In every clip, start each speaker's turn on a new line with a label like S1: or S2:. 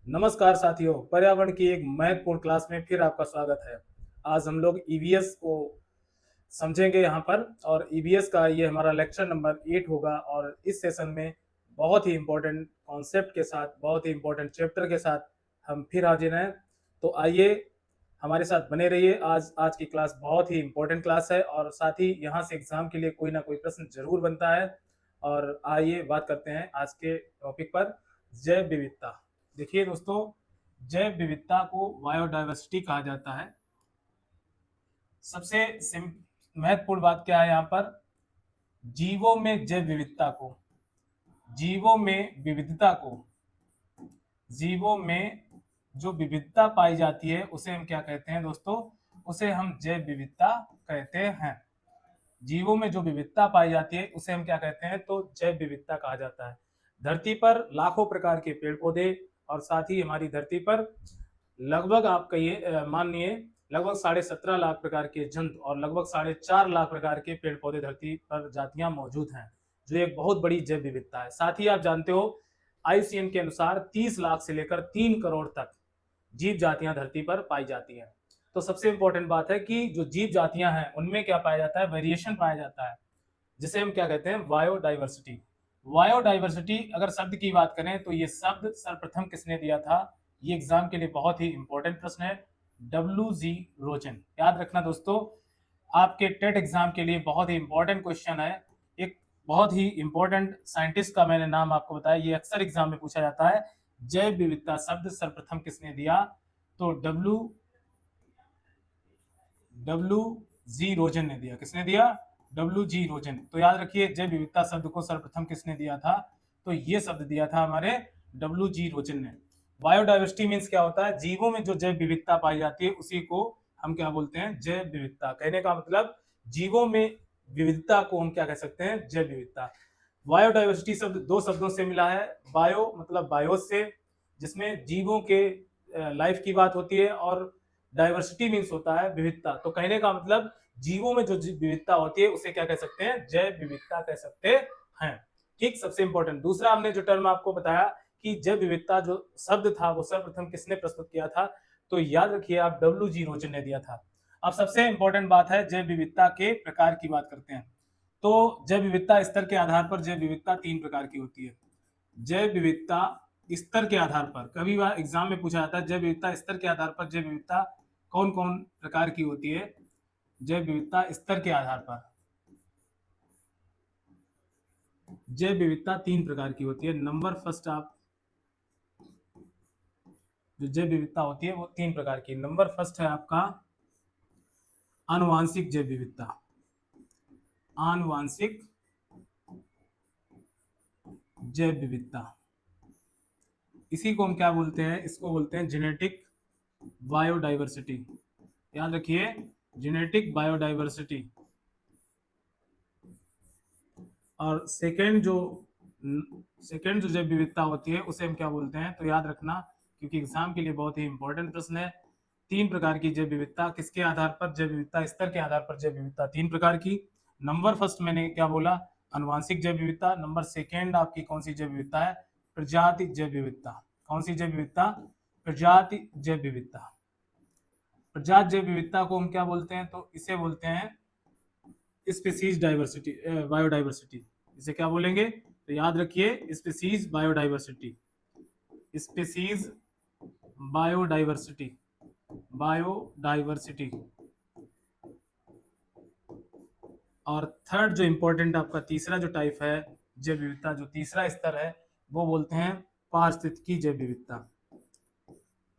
S1: नमस्कार साथियों, पर्यावरण की एक महत्वपूर्ण क्लास में फिर आपका स्वागत है। आज हम लोग ईवीएस को समझेंगे यहाँ पर, और ईवीएस का ये हमारा लेक्चर नंबर 8 होगा। और इस सेशन में बहुत ही इम्पोर्टेंट कॉन्सेप्ट के साथ, बहुत ही इम्पोर्टेंट चैप्टर के साथ हम फिर हाजिर हैं। तो आइए हमारे साथ बने रहिए। आज की क्लास बहुत ही इम्पोर्टेंट क्लास है, और साथ ही यहाँ से एग्जाम के लिए कोई ना कोई प्रश्न जरूर बनता है। और आइए बात करते हैं आज के टॉपिक पर, जैव विविधता। देखिए दोस्तों, जैव विविधता को बायोडायवर्सिटी कहा जाता है। सबसे महत्वपूर्ण बात क्या है यहाँ पर, जीवों में जैव विविधता को, जीवों में विविधता को, जीवों में जो विविधता पाई जाती है उसे हम क्या कहते हैं दोस्तों, उसे हम जैव विविधता कहते हैं। जीवों में जो विविधता पाई जाती है उसे हम क्या कहते हैं, तो जैव विविधता कहा जाता है। धरती पर लाखों प्रकार के पेड़ पौधे, और साथ ही हमारी धरती पर लगभग आप कहिए मानिए लगभग 17.5 लाख प्रकार के जंतु और लगभग 4.5 लाख प्रकार के पेड़ पौधे धरती पर जातियां मौजूद हैं, जो एक बहुत बड़ी जैव विविधता है। साथ ही आप जानते हो, आईसीएन के अनुसार 30 लाख से लेकर 3 करोड़ तक जीव जातियां धरती पर पाई जाती हैं। तो सबसे इंपॉर्टेंट बात है कि जो जीव जातियां हैं उनमें क्या पाया जाता है, वेरिएशन पाया जाता है, जिसे हम क्या कहते हैं, बायोडाइवर्सिटी। बायोडाइवर्सिटी अगर शब्द की बात करें तो ये शब्द सर्वप्रथम किसने दिया था, ये एग्जाम के लिए बहुत ही इंपॉर्टेंट प्रश्न है, डब्ल्यू जी रोजन। याद रखना दोस्तों, आपके टेट एग्जाम के लिए बहुत ही इंपॉर्टेंट क्वेश्चन है। एक बहुत ही इंपॉर्टेंट साइंटिस्ट का मैंने नाम आपको बताया, ये अक्सर एग्जाम में पूछा जाता है। जैव विविधता शब्द सर्वप्रथम किसने दिया, तो डब्ल्यू जी रोजन ने दिया। किसने दिया, डब्ल्यू जी रोजन। तो याद रखिए, जैव विविधता शब्द को सर्वप्रथम किसने दिया था, तो ये शब्द दिया था हमारे डब्ल्यू जी रोजन ने। बायोडाइवर्सिटी मीन्स क्या होता है, जीवों में जो जैव विविधता पाई जाती है उसी को हम क्या बोलते हैं, जैव विविधता। कहने का मतलब जीवों में विविधता को हम क्या कह सकते हैं, जैव विविधता। बायोडाइवर्सिटी शब्द दो शब्दों से मिला है। बायो मतलब बायोस से, जिसमें जीवों के लाइफ की बात होती है, और डाइवर्सिटी मीन्स होता है विविधता। तो कहने का मतलब जीवों में जो विविधता होती है उसे क्या कह सकते हैं, जैव विविधता कह सकते हैं। ठीक, सबसे इंपॉर्टेंट दूसरा हमने जो टर्म आपको बताया कि जैव विविधता जो शब्द था वो सर्वप्रथम किसने प्रस्तुत किया था, तो याद रखिए आप डब्ल्यू जी रोजन ने दिया था। अब सबसे इंपॉर्टेंट बात है, जैव विविधता के प्रकार की बात करते हैं। तो जैव विविधता स्तर के आधार पर जैव विविधता 3 प्रकार की होती है। जैव विविधता स्तर के आधार पर, कभी बार एग्जाम में पूछा जाता है जैव विविधता स्तर के आधार पर जैव विविधता कौन कौन प्रकार की होती है। जैव विविधता स्तर के आधार पर जैव विविधता 3 प्रकार की होती है। नंबर फर्स्ट, आप जो जैव विविधता होती है वो 3 प्रकार की। नंबर फर्स्ट है आपका आनुवांशिक जैव विविधता। आनुवांशिक जैव विविधता, इसी को हम क्या बोलते हैं, इसको बोलते हैं जेनेटिक बायोडाइवर्सिटी। याद रखिए, जेनेटिक बायोडाइवर्सिटी। और सेकेंड जो जैव विविधता होती है उसे हम क्या बोलते हैं, तो याद रखना, क्योंकि एग्जाम के लिए बहुत ही इंपॉर्टेंट प्रश्न है। 3 प्रकार की जैव विविधता, किसके आधार पर, जैव विविधता स्तर के आधार पर जैव विविधता 3 प्रकार की। नंबर फर्स्ट मैंने क्या बोला, अनुवांशिक जैव विविधता। नंबर सेकेंड आपकी कौन सी जैव विविधता है, प्रजाति जैव विविधता। कौन सी जैव विविधता, प्रजाति जैव विविधता। प्रजाति जैव विविधता को हम क्या बोलते हैं, तो इसे बोलते हैं स्पीसीज डाइवर्सिटी, बायोडाइवर्सिटी। इसे क्या बोलेंगे, तो याद रखिए species biodiversity. Species biodiversity, biodiversity. और थर्ड जो इंपॉर्टेंट आपका तीसरा जो टाइप है जैव विविधता, जो तीसरा स्तर है, वो बोलते हैं पारिस्थितिकी जैव विविधता।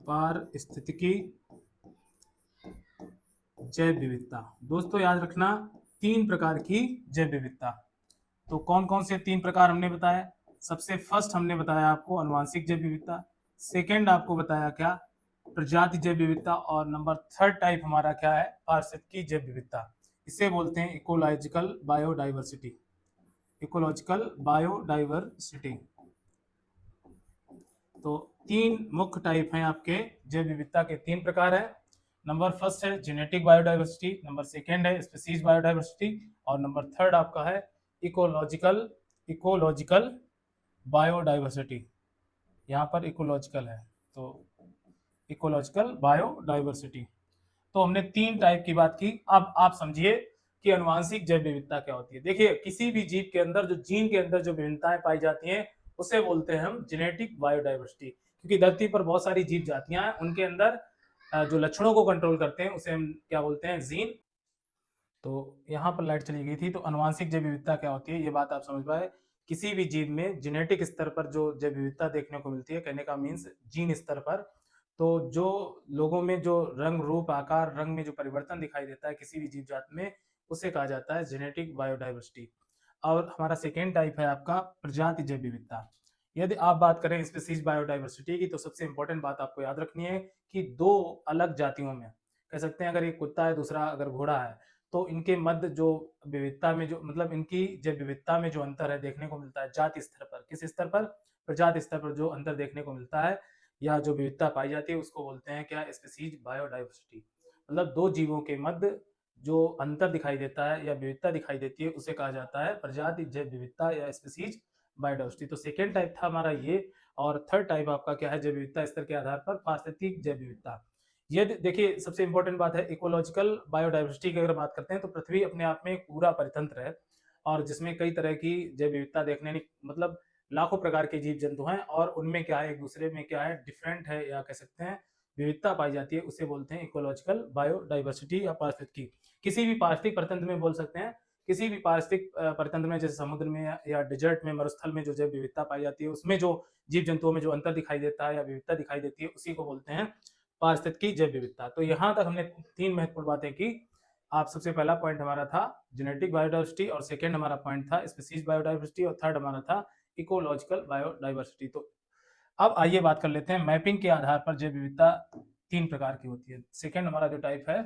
S1: पारिस्थितिकी जैव विविधता। दोस्तों याद रखना, 3 प्रकार की जैव विविधता। तो कौन कौन से 3 प्रकार हमने बताया, सबसे फर्स्ट हमने बताया आपको अनुवांशिक जैव विविधता, सेकंड आपको बताया क्या, प्रजाति जैव विविधता, और नंबर थर्ड टाइप हमारा क्या है, पारिस्थितिकी जैव विविधता। इसे बोलते हैं इकोलॉजिकल बायोडाइवर्सिटी। Ecological biodiversity. तो 3 मुख्य टाइप हैं आपके जैव विविधता के, 3 प्रकार है। नंबर फर्स्ट है जेनेटिक बायोडाइवर्सिटी, नंबर सेकेंड है स्पीसीज बायोडाइवर्सिटी, और नंबर थर्ड आपका है इकोलॉजिकल बायोडाइवर्सिटी। यहाँ पर इकोलॉजिकल है, तो इकोलॉजिकल बायोडाइवर्सिटी। तो हमने 3 टाइप की बात की। अब आप समझिए कि अनुवांशिक जैव विविधता क्या होती है। देखिए, किसी भी जीव के अंदर जो जीन के अंदर जो विभिन्नताएं पाई जाती हैं उसे बोलते हैं हम जेनेटिक बायोडाइवर्सिटी। क्योंकि धरती पर बहुत सारी जीव जातियां हैं, उनके अंदर जो लक्षणों को कंट्रोल करते हैं उसे हम क्या बोलते हैं, जीन। तो यहाँ पर लाइट चली गई थी। तो अनुवांशिक जैव विविधता क्या होती है, ये बात आप समझ पाए। किसी भी जीव में जेनेटिक स्तर पर जो जैव विविधता देखने को मिलती है, कहने का मीन्स जीन स्तर पर। तो जो लोगों में जो रंग रूप आकार रंग में जो परिवर्तन दिखाई देता है किसी भी जीव जात में, उसे कहा जाता है जेनेटिक बायोडाइवर्सिटी। और हमारा सेकेंड टाइप है आपका प्रजाति जैव विविधता। यदि आप बात करें स्पीसीज बायोडाइवर्सिटी की, तो सबसे इंपॉर्टेंट बात आपको याद रखनी है कि दो अलग जातियों में, कह सकते हैं अगर एक कुत्ता है दूसरा अगर घोड़ा है, तो इनके मध्य जो विविधता में जो मतलब इनकी जब विविधता में जो अंतर है देखने को मिलता है जाति स्तर पर, किस स्तर पर, प्रजाति स्तर पर जो अंतर देखने को मिलता है या जो विविधता पाई जाती है उसको बोलते हैं क्या, स्पीसीज बायोडाइवर्सिटी। मतलब दो जीवों के मध्य जो अंतर दिखाई देता है या विविधता दिखाई देती है उसे कहा जाता है प्रजाति जैव विविधता या स्पीसीज बायोडाइवर्सिटी। तो सेकेंड टाइप था हमारा ये। और थर्ड टाइप आपका क्या है, जैव विविधता स्तर के आधार पर पारिस्थितिक जैव विविधता। ये देखिए सबसे इंपॉर्टेंट बात है इकोलॉजिकल बायोडाइवर्सिटी की अगर बात करते हैं तो पृथ्वी अपने आप में एक पूरा परितंत्र है और जिसमें कई तरह की जैव विविधता देखने मतलब लाखों प्रकार के जीव जंतु हैं और उनमें क्या है एक दूसरे में क्या है डिफरेंट है या कह सकते हैं विविधता पाई जाती है, उसे बोलते हैं इकोलॉजिकल बायोडाइवर्सिटी या पारिस्थितिकी। किसी भी पारिस्थितिक परितंत्र में बोल सकते हैं, किसी भी पारिस्थितिक परितंत्र में जैसे समुद्र में या डेजर्ट में मरुस्थल में जो जैव विविधता पाई जाती है उसमें जो जीव जंतुओं में जो अंतर दिखाई देता है या विविधता दिखाई देती है उसी को बोलते हैं पारिस्थितिकी जैव विविधता। तो यहाँ तक हमने 3 महत्वपूर्ण बातें की। आप सबसे पहला पॉइंट हमारा था जेनेटिक बायोडाइवर्सिटी और सेकंड हमारा पॉइंट था स्पीसीज बायोडाइवर्सिटी और थर्ड हमारा था इकोलॉजिकल बायोडाइवर्सिटी। तो अब आइए बात कर लेते हैं मैपिंग के आधार पर जैव विविधता 3 प्रकार की होती है। सेकंड हमारा जो टाइप है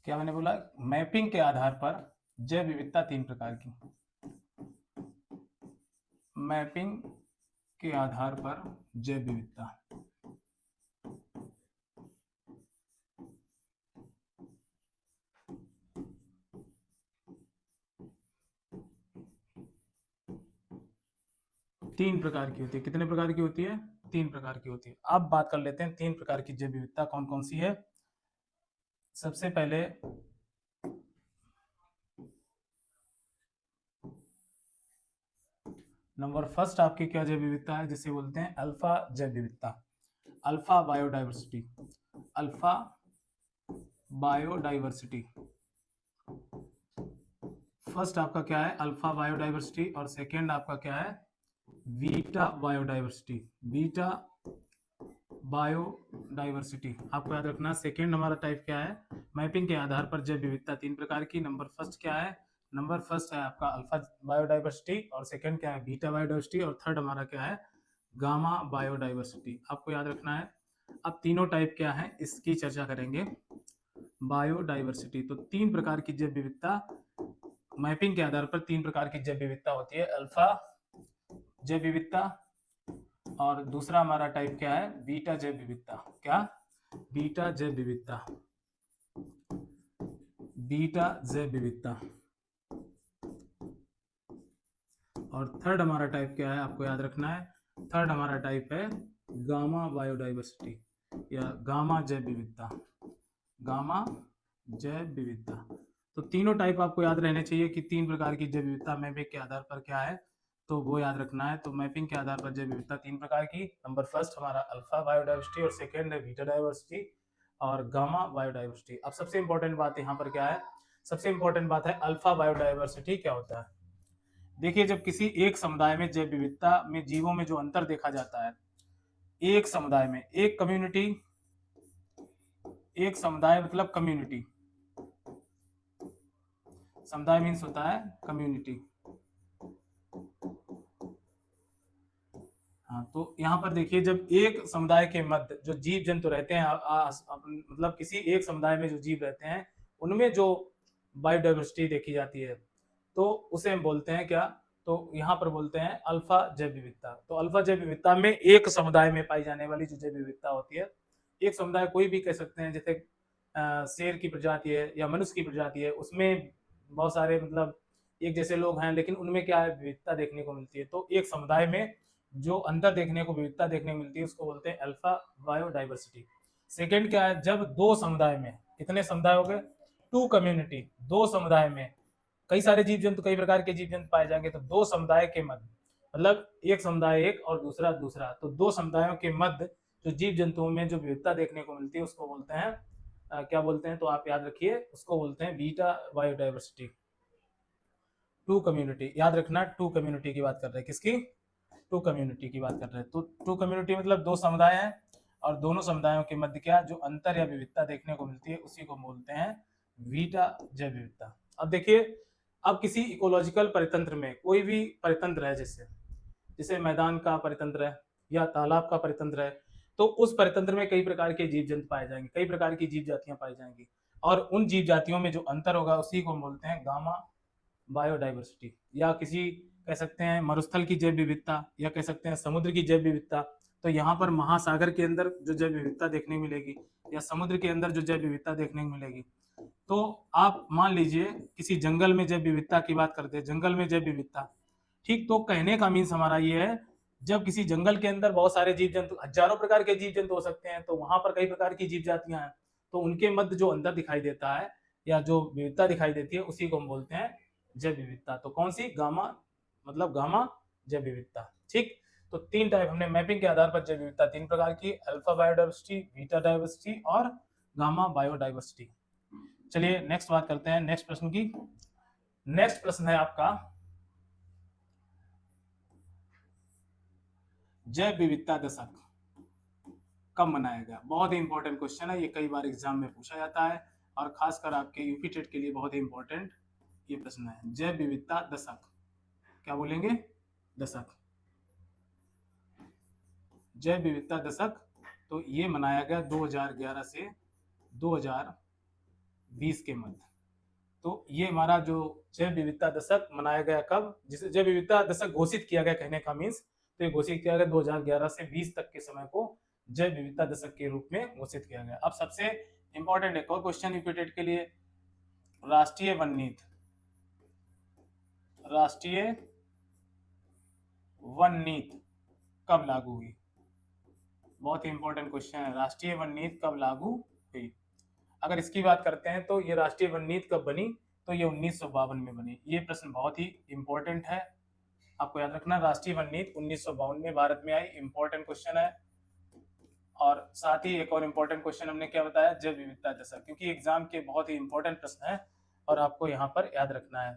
S1: क्या मैंने बोला, मैपिंग के आधार पर जैव विविधता 3 प्रकार की। मैपिंग के आधार पर जैव विविधता। तीन प्रकार की होती है। कितने प्रकार की होती है, 3 प्रकार की होती है। अब बात कर लेते हैं 3 प्रकार की जैव विविधता कौन कौन सी है। सबसे पहले नंबर फर्स्ट आपकी क्या जैव विविधता है, जिसे बोलते हैं अल्फा जैव विविधता, alpha biodiversity. Alpha biodiversity first आपका क्या है, अल्फा बायोडाइवर्सिटी। और सेकंड आपका क्या है, बीटा बायोडाइवर्सिटी। बीटा बायोडाइवर्सिटी आपको याद रखना। सेकंड हमारा टाइप क्या है, मैपिंग के आधार पर जैव विविधता 3 प्रकार की। नंबर फर्स्ट क्या है, नंबर फर्स्ट है आपका अल्फा बायोडाइवर्सिटी और सेकंड क्या है बीटा बायोडाइवर्सिटी और थर्ड हमारा क्या है गामा बायोडाइवर्सिटी, आपको याद रखना है। अब तीनों टाइप क्या है इसकी चर्चा करेंगे। बायोडाइवर्सिटी, तो 3 प्रकार की जैव विविधता, मैपिंग के आधार पर 3 प्रकार की जैव विविधता होती है। अल्फा जैव विविधता और दूसरा हमारा टाइप क्या है बीटा जैव विविधता। क्या, बीटा जैव विविधता, बीटा जैव विविधता। और थर्ड हमारा टाइप क्या है आपको याद रखना है, थर्ड हमारा टाइप है गामा बायोडाइवर्सिटी या गामा जैव विविधता। गामा जैव विविधता, तो तीनों टाइप आपको याद रहने चाहिए कि 3 प्रकार की जैव विविधता मैपिंग के आधार पर क्या है, तो वो याद रखना है। तो मैपिंग के आधार पर जैव विविधता 3 प्रकार की। नंबर फर्स्ट हमारा अल्फा बायोडाइवर्सिटी और सेकेंड है बीटा डाइवर्सिटी और गामा बायोडाइवर्सिटी। अब सबसे इंपॉर्टेंट बात यहाँ पर क्या है, सबसे इंपॉर्टेंट बात है अल्फा बायोडाइवर्सिटी क्या होता है। देखिए जब किसी एक समुदाय में जैव विविधता में जीवों में जो अंतर देखा जाता है, एक समुदाय में, एक कम्युनिटी, एक समुदाय मतलब कम्युनिटी, समुदाय मीन्स होता है कम्युनिटी। हाँ, तो यहाँ पर देखिए जब एक समुदाय के मध्य जो जीव जंतु रहते हैं मतलब किसी एक समुदाय में जो जीव रहते हैं उनमें जो बायोडाइवर्सिटी देखी जाती है तो उसे हम बोलते हैं क्या, तो यहाँ पर बोलते हैं अल्फा जैव विविधता। तो अल्फा जैव विविधता में एक समुदाय में पाई जाने वाली जो जैव विविधता होती है, एक समुदाय कोई भी कह सकते हैं, जैसे शेर की प्रजाति है या मनुष्य की प्रजाति है, उसमें बहुत सारे मतलब एक जैसे लोग हैं, लेकिन उनमें क्या है, विविधता देखने को मिलती है। तो एक समुदाय में जो अंतर देखने को, विविधता देखने को मिलती है, उसको बोलते हैं अल्फा बायोडाइवर्सिटी। सेकेंड क्या है, जब दो समुदाय में, कितने समुदाय हो गए, टू कम्युनिटी, दो समुदाय में कई सारे जीव जंतु, कई प्रकार के जीव जंतु पाए जाएंगे, तो दो समुदाय के मध्य, मतलब एक समुदाय एक और दूसरा दूसरा, तो दो समुदायों के मध्य जो जीव जंतुओं में जो विविधता देखने को मिलती है उसको बोलते हैं क्या बोलते हैं, तो आप याद रखिए, उसको बोलते हैं बीटा बायोडाइवर्सिटी। टू कम्युनिटी याद रखना, टू कम्युनिटी की बात कर रहे हैं, किसकी, टू कम्युनिटी की बात कर रहे हैं। तो टू कम्युनिटी मतलब दो समुदाय हैं, और दोनों समुदायों के मध्य क्या जो अंतर या विविधता देखने को मिलती है उसी को बोलते हैं बीटा जैव विविधता। अब देखिए, अब किसी इकोलॉजिकल परितंत्र में, कोई भी परितंत्र है, जैसे जैसे मैदान का परितंत्र है या तालाब का परितंत्र है, तो उस परितंत्र में कई प्रकार के जीव जंतु पाए जाएंगे, कई प्रकार की जीव जातियां पाई जाएंगी, और उन जीव जातियों में जो अंतर होगा उसी को बोलते हैं गामा बायोडाइवर्सिटी, या किसी कह सकते हैं मरुस्थल की जैव विविधता, या कह सकते हैं समुद्र की जैव विविधता। तो यहाँ पर महासागर के अंदर जो जैव विविधता देखने को मिलेगी, या समुद्र के अंदर जो जैव विविधता देखने को मिलेगी, तो आप मान लीजिए किसी जंगल में जैव विविधता की बात करते हैं, जंगल में जैव विविधता, ठीक, तो कहने का मीन्स हमारा ये है, जब किसी जंगल के अंदर बहुत सारे जीव जंतु, हजारों प्रकार के जीव जंतु हो सकते हैं, तो वहां पर कई प्रकार की जीव जातियां हैं, तो उनके मध्य जो अंतर दिखाई देता है या जो विविधता दिखाई देती है उसी को हम बोलते हैं जैव विविधता। तो कौन सी, गामा, मतलब गामा जैव विविधता। ठीक, तो तीन टाइप हमने मैपिंग के आधार पर जैव विविधता तीन प्रकार की, अल्फा बायोडाइवर्सिटी, बीटा डाइवर्सिटी और गामा बायोडाइवर्सिटी। चलिए नेक्स्ट बात करते हैं, नेक्स्ट प्रश्न की। नेक्स्ट प्रश्न है आपका, जैव विविधता दशक कब मनाया गया। बहुत ही इंपॉर्टेंट क्वेश्चन है, ये कई बार एग्जाम में पूछा जाता है, और खासकर आपके यूपी टेट के लिए बहुत ही इंपॉर्टेंट ये प्रश्न है। जैव विविधता दशक, क्या बोलेंगे, दशक, जैव विविधता दशक, तो ये मनाया गया 2011 से 2020 के मध्य। तो ये हमारा जो जैव विविधता दशक मनाया गया कब, जिसे जैव विविधता दशक घोषित किया गया, कहने का मीन्स, तो ये घोषित किया गया 2011 से 20 तक के समय को जैव विविधता दशक के रूप में घोषित किया गया। अब सबसे इंपॉर्टेंट एक और क्वेश्चन यूपीटेट के लिए, राष्ट्रीय वन नीति, राष्ट्रीय वन नीति कब लागू हुई। बहुत ही इंपॉर्टेंट क्वेश्चन है, राष्ट्रीय वन नीति कब लागू हुई। अगर इसकी बात करते हैं तो ये राष्ट्रीय वन नीति कब बनी, तो ये 1952 में बनी। ये प्रश्न बहुत ही इंपॉर्टेंट है, आपको याद रखना, राष्ट्रीय वन नीति 1952 में भारत में आई, इंपॉर्टेंट क्वेश्चन है। और साथ ही एक और इम्पोर्टेंट क्वेश्चन हमने क्या बताया, जैव विविधता दशक, क्योंकि एग्जाम के बहुत ही इंपॉर्टेंट प्रश्न है और आपको यहाँ पर याद रखना है।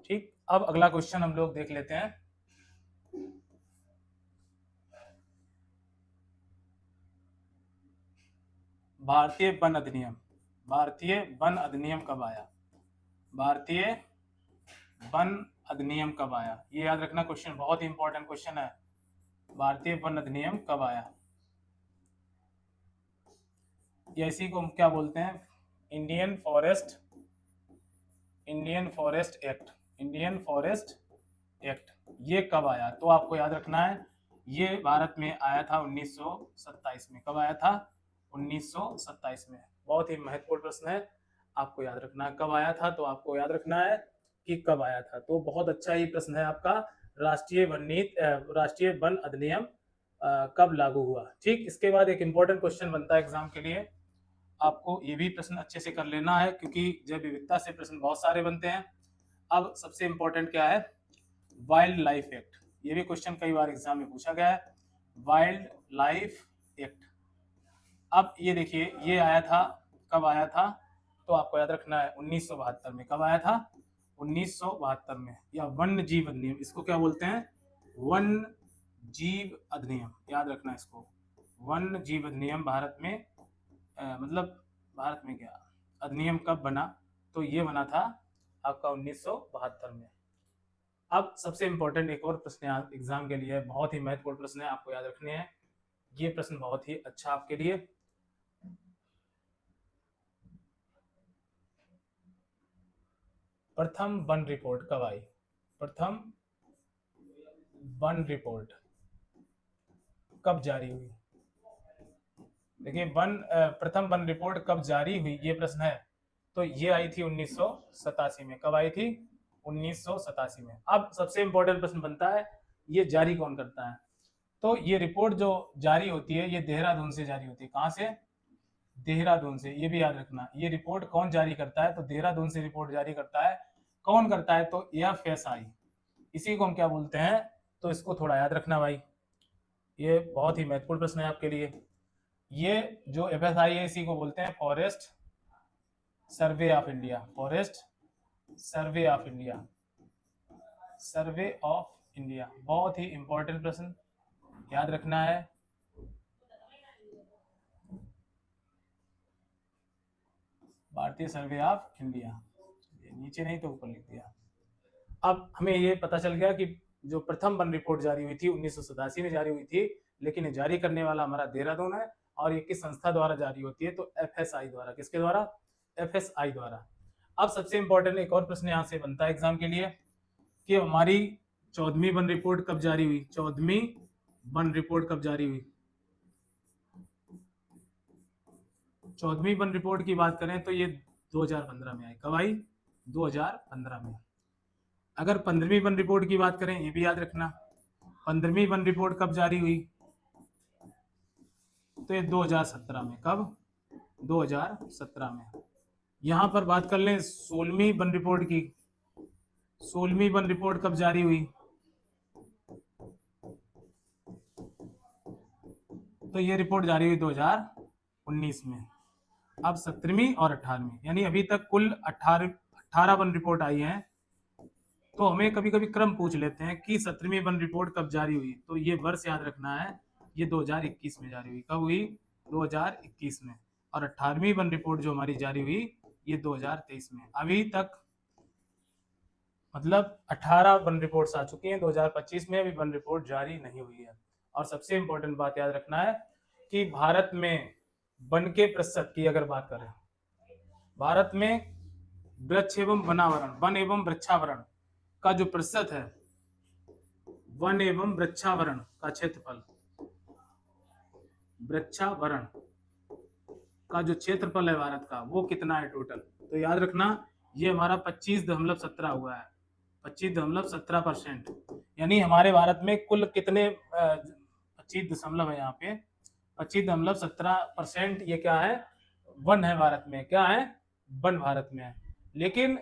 S1: ठीक, अब अगला क्वेश्चन हम लोग देख लेते हैं। भारतीय वन अधिनियम, भारतीय वन अधिनियम कब आया, भारतीय वन अधिनियम कब आया, ये याद रखना क्वेश्चन, बहुत ही इंपॉर्टेंट क्वेश्चन है। भारतीय वन अधिनियम कब आया, या इसी को हम क्या बोलते हैं, Indian forest, Indian forest act, Indian forest act, ये कब आया, तो आपको याद रखना है, ये भारत में आया था 1927 में। कब आया था, 1927 में। बहुत ही महत्वपूर्ण प्रश्न है, आपको याद रखना है कब आया था, तो आपको याद रखना है कि कब आया था। तो बहुत अच्छा ही प्रश्न है आपका, राष्ट्रीय वन नीति, राष्ट्रीय वन अधिनियम कब लागू हुआ। ठीक, इसके बाद एक इंपॉर्टेंट क्वेश्चन बनता है एग्जाम के लिए, आपको ये भी प्रश्न अच्छे से कर लेना है, क्योंकि जैव विविधता से प्रश्न बहुत सारे बनते हैं। अब सबसे इंपॉर्टेंट क्या है, वाइल्ड लाइफ एक्ट, ये भी क्वेश्चन कई बार एग्जाम में पूछा गया है, वाइल्ड लाइफ एक्ट। अब ये देखिए, ये आया था, कब आया था, तो आपको याद रखना है 1972 में। कब आया था, 1972 में। या वन्य जीव अधिनियम, इसको क्या बोलते हैं, वन्य जीव अधिनियम, याद रखना इसको, वन्य जीव अधिनियम भारत में मतलब भारत में क्या अधिनियम कब बना, तो ये बना था आपका 1972 में। अब सबसे इंपॉर्टेंट एक और प्रश्न एग्जाम के लिए, बहुत ही महत्वपूर्ण प्रश्न है, आपको याद रखने हैं, ये प्रश्न बहुत ही अच्छा आपके लिए। प्रथम वन रिपोर्ट कब आई, प्रथम वन रिपोर्ट कब जारी हुई। देखिए, प्रथम वन रिपोर्ट कब जारी हुई, ये प्रश्न है, तो ये आई थी 1987 में। कब आई थी? 1987 में। अब सबसे इंपॉर्टेंट प्रश्न बनता है, ये जारी कौन करता है? तो ये रिपोर्ट जो जारी होती है ये देहरादून से जारी होती है। कहाँ से? देहरादून से। ये भी याद रखना, ये रिपोर्ट कौन जारी करता है? तो देहरादून से रिपोर्ट जारी करता है। कौन करता है? तो एफएसआई। इसी को हम क्या बोलते हैं? तो इसको थोड़ा याद रखना भाई, ये बहुत ही महत्वपूर्ण प्रश्न है आपके लिए। ये जो एफएसआई है इसी को बोलते हैं forest survey of India. Forest survey of India. Survey of India, बहुत ही इंपॉर्टेंट प्रश्न, याद रखना है। भारतीय सर्वे ऑफ इंडिया, नीचे नहीं तो ऊपर लिख दिया। अब हमें ये पता चल गया कि जो प्रथम वन रिपोर्ट जारी हुई थी 1987 में जारी हुई थी, लेकिन ये जारी करने वाला हमारा देहरादून है। और ये किस संस्था द्वारा जारी होती है? तो एफएसआई द्वारा। किसके द्वारा? एफएसआई द्वारा। अब सबसे इंपॉर्टेंट एक और प्रश्न यहाँ से बनता है एग्जाम के लिए कि हमारी 14वीं वन रिपोर्ट कब जारी हुई? 14वीं वन रिपोर्ट कब जारी हुई? 14वीं वन रिपोर्ट की बात करें तो ये 2015 में आई। कब आई? 2015 में। अगर 15वीं वन रिपोर्ट की बात करें, ये भी याद रखना, 15वीं वन रिपोर्ट कब जारी हुई? तो ये 2017 में। कब? 2017 में। यहां पर बात कर लें 16वीं वन रिपोर्ट की। 16वीं वन रिपोर्ट कब जारी हुई? तो ये रिपोर्ट जारी हुई 2019 में। अब 17वीं और 18वीं, यानी अभी तक कुल 18 वन रिपोर्ट आई हैं। तो हमें कभी कभी क्रम पूछ लेते हैं कि 17वीं वन रिपोर्ट कब जारी हुई, तो ये वर्ष याद रखना है, ये 2021 में जारी हुई। कब हुई? 2021 में। और 18वीं वन रिपोर्ट जो हमारी जारी हुई ये 2023 में। अभी तक मतलब 18 वन रिपोर्ट्स आ चुकी हैं। 2025 में अभी वन रिपोर्ट जारी नहीं हुई है। और सबसे इंपॉर्टेंट बात याद रखना है कि भारत में वन के प्रतिशत की अगर बात करें, भारत में वृक्ष एवं वनावरण, वन एवं वृक्षावरण का जो प्रतिशत है, वन एवं वृक्षावरण का क्षेत्रफल, वृक्षावरण का जो क्षेत्रफल है भारत का, वो कितना है टोटल? तो याद रखना ये हमारा 25.17 हुआ है। 25.17%। यानी हमारे भारत में कुल कितने 25 दशमलव है यहाँ पे, 25.17% ये क्या है? वन है भारत में। क्या है? वन भारत में है। लेकिन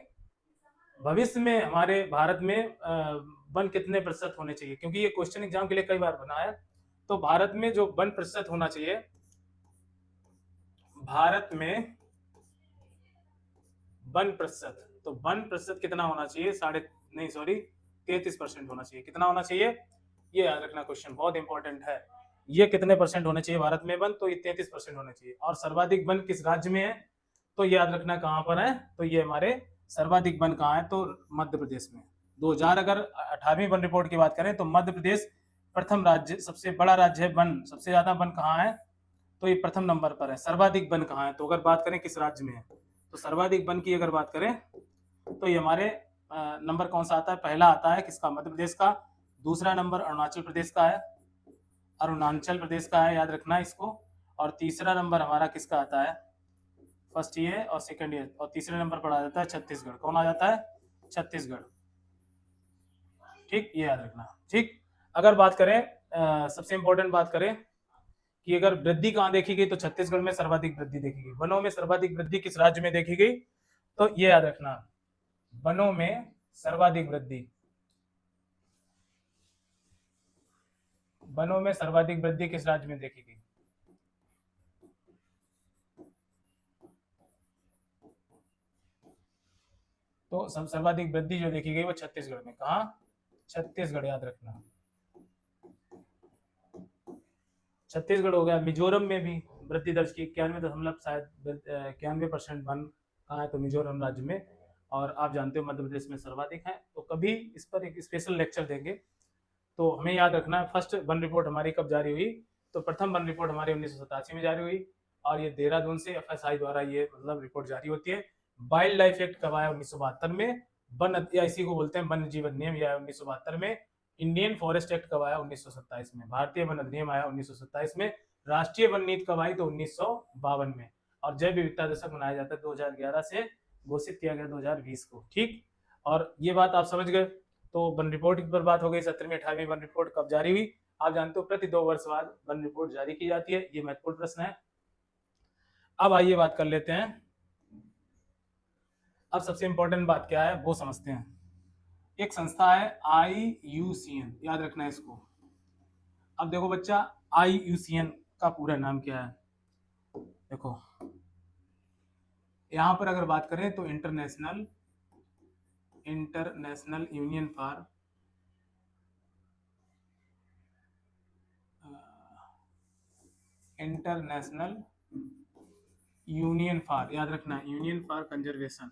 S1: भविष्य में हमारे भारत में वन कितने प्रतिशत होने चाहिए? क्योंकि ये क्वेश्चन एग्जाम के लिए कई बार बना है। तो भारत में जो वन प्रतिशत होना चाहिए, भारत में वन प्रतिशत, तो वन प्रतिशत कितना होना चाहिए? 33% होना चाहिए। कितना होना चाहिए? ये याद रखना, क्वेश्चन बहुत इंपॉर्टेंट है। ये कितने परसेंट होने चाहिए भारत में वन? तो ये 33% होने चाहिए। और सर्वाधिक वन किस राज्य में है? तो याद रखना कहां पर है? तो ये हमारे सर्वाधिक वन कहाँ है? तो मध्य प्रदेश में। 2000 अगर 18वीं वन रिपोर्ट की बात करें तो मध्य प्रदेश प्रथम राज्य, सबसे बड़ा राज्य है। वन सबसे ज्यादा वन कहाँ है? तो ये प्रथम नंबर पर है। सर्वाधिक वन कहाँ है? तो अगर बात करें किस राज्य में है, तो सर्वाधिक वन की अगर बात करें तो ये हमारे नंबर कौन सा आता है? पहला आता है किसका? मध्य प्रदेश का। दूसरा नंबर अरुणाचल प्रदेश का है, अरुणाचल प्रदेश का है, याद रखना इसको। और तीसरा नंबर हमारा किसका आता है? फर्स्ट ये और सेकंड ये, और तीसरे नंबर पर आ जाता है छत्तीसगढ़। कौन आ जाता है? छत्तीसगढ़। ठीक, ये याद रखना। ठीक, अगर बात करें सबसे इंपॉर्टेंट बात करें कि अगर वृद्धि कहाँ देखी गई, तो छत्तीसगढ़ में सर्वाधिक वृद्धि देखी गई। वनों में सर्वाधिक वृद्धि किस राज्य में देखी गई? तो ये याद रखना, वनों में सर्वाधिक वृद्धि, वनों में सर्वाधिक वृद्धि किस राज्य में देखी गई? तो सर्वाधिक वृद्धि जो देखी गई वो छत्तीसगढ़ में। कहा? छत्तीसगढ़, याद रखना। छत्तीसगढ़ हो गया। मिजोरम में भी वृद्धि दर्ज की 91 शायद 91% वन कहाँ है? तो मिजोरम राज्य में। और आप जानते हो मध्य प्रदेश में सर्वाधिक है। तो कभी इस पर एक स्पेशल लेक्चर देंगे। तो हमें याद रखना है फर्स्ट वन रिपोर्ट हमारी कब जारी हुई? तो प्रथम वन रिपोर्ट हमारी 1987 में जारी हुई। और ये देहरादून से एफएसआई द्वारा ये मतलब रिपोर्ट जारी होती है। वाइल्ड लाइफ एक्ट कब आया? 1972 में। वन, या इसी को बोलते हैं वन्य जीवन नियम, यह 1972 में। इंडियन फॉरेस्ट एक्ट कब आया? 1927 में। भारतीय वन अधिनियम आया 1927 में। राष्ट्रीय वन नीति कब आई? तो 1952 में। और जैव विविधता दिवस मनाया जाता है 2011 से घोषित किया गया 2020 को। ठीक, और ये बात आप समझ गए। तो वन रिपोर्ट पर बात हो गई। 17वीं 18वीं वन रिपोर्ट कब जारी हुई? आप जानते हो प्रति 2 वर्ष बाद वन रिपोर्ट जारी की जाती है। ये महत्वपूर्ण प्रश्न है। अब आइए बात कर लेते हैं। अब सबसे इंपॉर्टेंट बात क्या है वो समझते हैं। एक संस्था है IUCN, याद रखना है इसको। अब देखो बच्चा, IUCN का पूरा नाम क्या है? देखो यहां पर अगर बात करें तो international union for international union for, याद रखना, union for conservation,